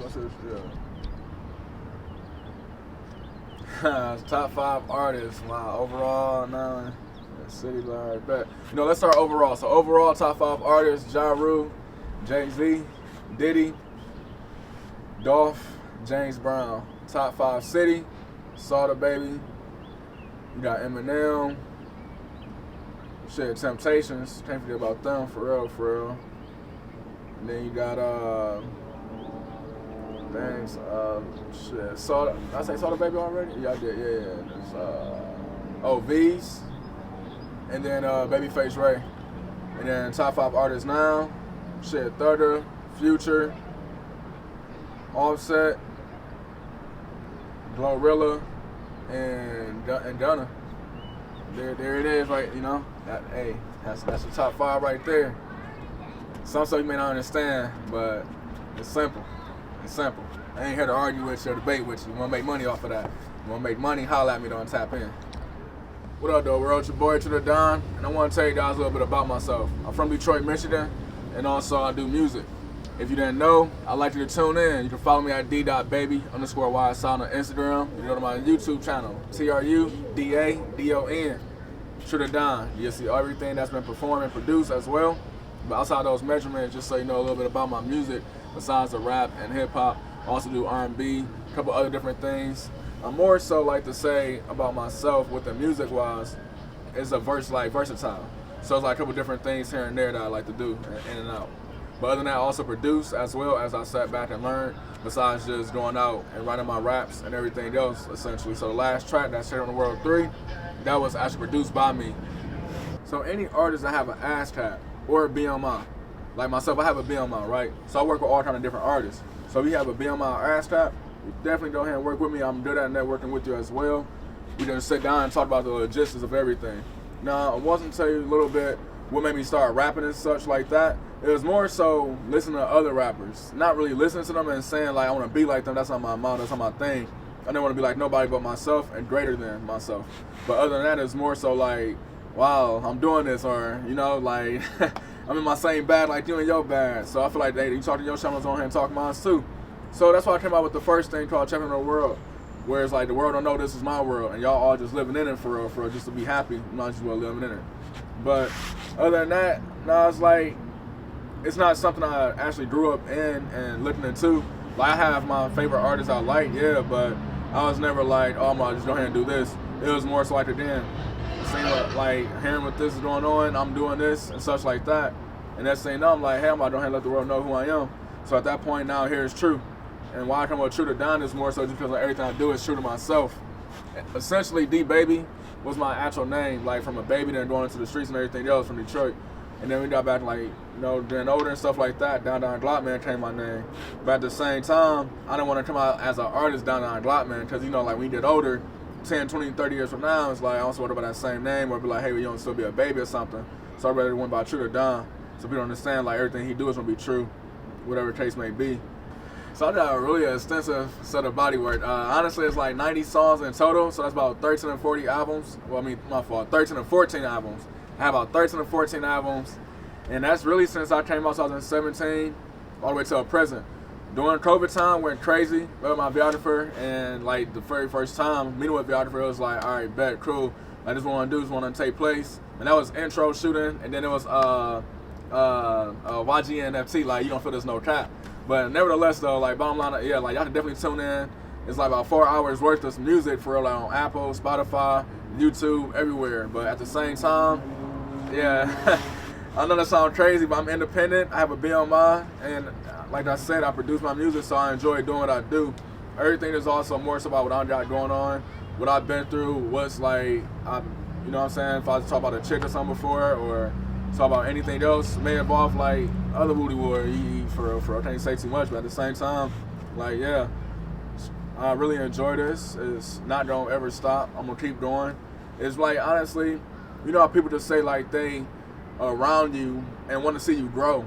What's this? Yeah. Top 5 artists. Wow. Overall, no. City Live. Bet. Let's start overall. So overall, top 5 artists: Ja Rule, Jay-Z, Diddy, Dolph, James Brown. Top 5 city: Sauter Baby. You got Eminem. Shit, Temptations. Can't forget about them, for real. And then you got things. Shit. Sauter. Did I say Sauter Baby already? Yeah, I did. Yeah. V's. And then Babyface Ray. And then top 5 artists now. Shit, Thugger, Future, Offset, Glorilla, and Gunna. There it is, right? That's the top 5 right there. Some stuff you may not understand, but it's simple. I ain't here to argue with you or debate with you. You want to make money off of that? You want to make money? Holla at me, don't tap in. What up, though? We're your boy, To The Don, and I want to tell you guys a little bit about myself. I'm from Detroit, Michigan, and also I do music. If you didn't know, I'd like you to tune in. You can follow me at d.baby_YSound on Instagram. You can go to my YouTube channel, TRUDADON, To The Don. You'll see everything that's been performed and produced as well. But outside those measurements, just so you know a little bit about my music, besides the rap and hip-hop, I also do R&B, a couple other different things. I more so like to say about myself with the music wise is versatile. So it's like a couple different things here and there that I like to do in and out. But other than that, I also produce as well as I sat back and learned, besides just going out and writing my raps and everything else, essentially. So the last track, that's Share on the World 3, that was actually produced by me. So any artist that have an ASCAP or a BMI, like myself, I have a BMI, right? So I work with all kind of different artists. So if you have a BMI or ASCAP, definitely go ahead and work with me. I'm good at networking with you as well. We can sit down and talk about the logistics of everything. Now, I wasn't tell you a little bit what made me start rapping and such like that. It was more so listening to other rappers, not really listening to them and saying like I want to be like them. That's not my mom. That's not my thing. I didn't want to be like nobody but myself and greater than myself. But other than that, it's more so like, wow, I'm doing this, or like I'm in my same bag like you in your bag. So I feel like you talk to your channels on here and talk mine too. So that's why I came out with the first thing called Champion of the World, where it's like the world don't know this is my world, and y'all all just living in it for real, just to be happy, not just living in it. But other than that, it's like, it's not something I actually grew up in and looking into. Like I have my favorite artists I like, yeah, but I was never like, oh, I'm gonna just go ahead and do this. It was more so like, again, seeing hearing what this is going on, I'm doing this and such like that. And that's saying, no, I'm like, hey, I'm gonna go ahead and let the world know who I am. So at that point now, here is true. And why I come with True to Don is more so just because everything I do is true to myself. Essentially, D-Baby was my actual name, like from a baby then going into the streets and everything else from Detroit. And then we got back getting older and stuff like that, Don Glockman came my name. But at the same time, I didn't want to come out as an artist Don Glockman because, when you get older, 10, 20, 30 years from now, it's like I also want to by that same name or be like, hey, you don't still be a baby or something. So I rather went by True to Don. So people understand like everything he do is going to be true, whatever the case may be. So I got a really extensive set of body work. Honestly, it's like 90 songs in total, so that's about 13 or 40 albums. Well, my fault, 13 or 14 albums. I have about 13 or 14 albums, and that's really since I came out 2017 all the way till present. During COVID time, went crazy with my videographer, and like the very first time meeting with videographer, it was like, all right, bet, cool. I just want to do this, want to take place, and that was intro shooting, and then it was YG and FT, like you don't feel there's no cap. But nevertheless, though, like bottom line, yeah, like y'all can definitely tune in. It's like about 4 hours worth of music for real, like on Apple, Spotify, YouTube, everywhere. But at the same time, yeah, I know that sounds crazy, but I'm independent. I have a BMI, and like I said, I produce my music, so I enjoy doing what I do. Everything is also more so about what I got going on, what I've been through, what's like, you know what I'm saying? If I talk about a chick or something before, or talk about anything else, may involve like other Woody War, for real. I can't say too much, but at the same time, like, yeah, I really enjoy this. It's not gonna ever stop. I'm gonna keep going. It's like, honestly, how people just say like they around you and want to see you grow,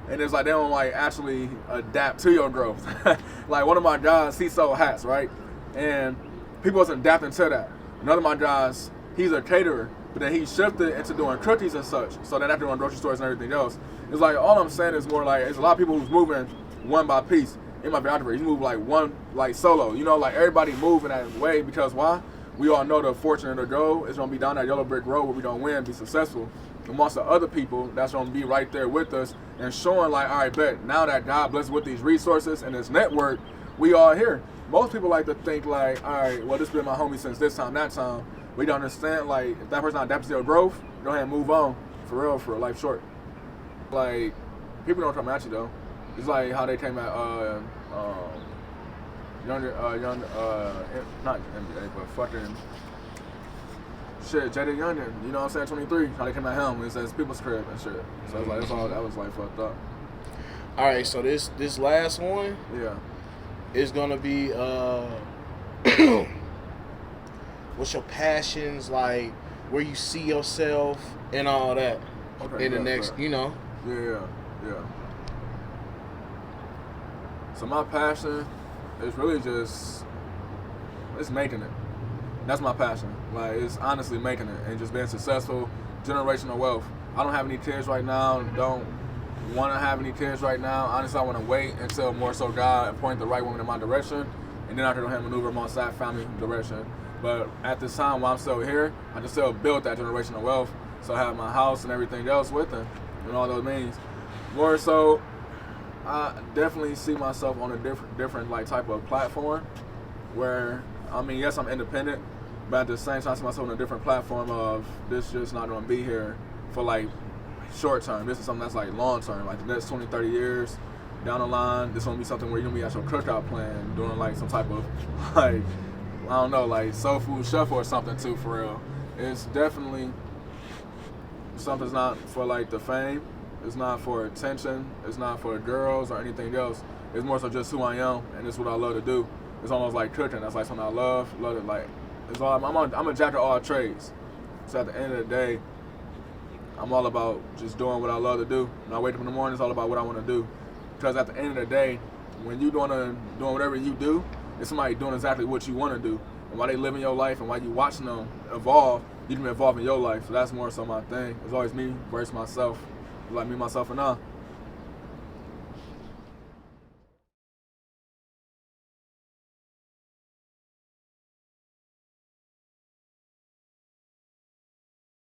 and it's like they don't like actually adapt to your growth. Like one of my guys, he sold hats, right? And people wasn't adapting to that. Another of my guys, he's a caterer, but then he shifted into doing cookies and such. So then after doing grocery stores and everything else, it's like all I'm saying is more like it's a lot of people who's moving one by piece. in my videographer, he moved like one, like solo. You know, like everybody moving that way because why? We all know the fortune of the goal is gonna be down that yellow brick road where we don't win, be successful. Amongst the other people that's gonna be right there with us and showing like, all right, bet now that God blesses with these resources and this network, we all here. Most people like to think like, all right, well, this been my homie since this time, that time. We don't understand like if that person not adapting to your growth, go ahead and move on. For real, for life short. Like people don't come at you though. It's like how they came at not NBA, but fucking shit, Jada Youngin, you know what I'm saying, 23, how they came at him, it says people's crib and shit. So it's like, that's all, that was like fucked up. Alright, so this last one Yeah. is gonna be what's your passions, like where you see yourself and all that in the next, you know. Yeah. So my passion is really just, it's making it. That's my passion. Like, it's honestly making it and just being successful, generational wealth. I don't have any kids right now, don't want to have any kids right now. Honestly, I want to wait until more so God point the right woman in my direction, and then I can go ahead and maneuver amongst that family direction. But at this time, while I'm still here, I can still build that generational wealth. So I have my house and everything else with it, and all those means. More so, I definitely see myself on a different like type of platform where, I mean, yes, I'm independent, but at the same time, I see myself on a different platform of this just not going to be here for like short term. This is something that's like long term, like the next 20, 30 years down the line. This going to be something where you're going to be at your cookout plan doing like some type of like, I don't know, like soul food shuffle or something too, for real. It's definitely something's not for like the fame. It's not for attention. It's not for girls or anything else. It's more so just who I am, and it's what I love to do. It's almost like cooking. That's like something I love it. Like, it's all, I'm a jack of all trades. So at the end of the day, I'm all about just doing what I love to do. When I wake up in the morning, it's all about what I want to do. Because at the end of the day, when you're doing whatever you do, it's somebody doing exactly what you want to do. And while they living your life and while you watching them evolve, you can evolve in your life. So that's more so my thing. It's always me versus myself. Like me, myself, and I.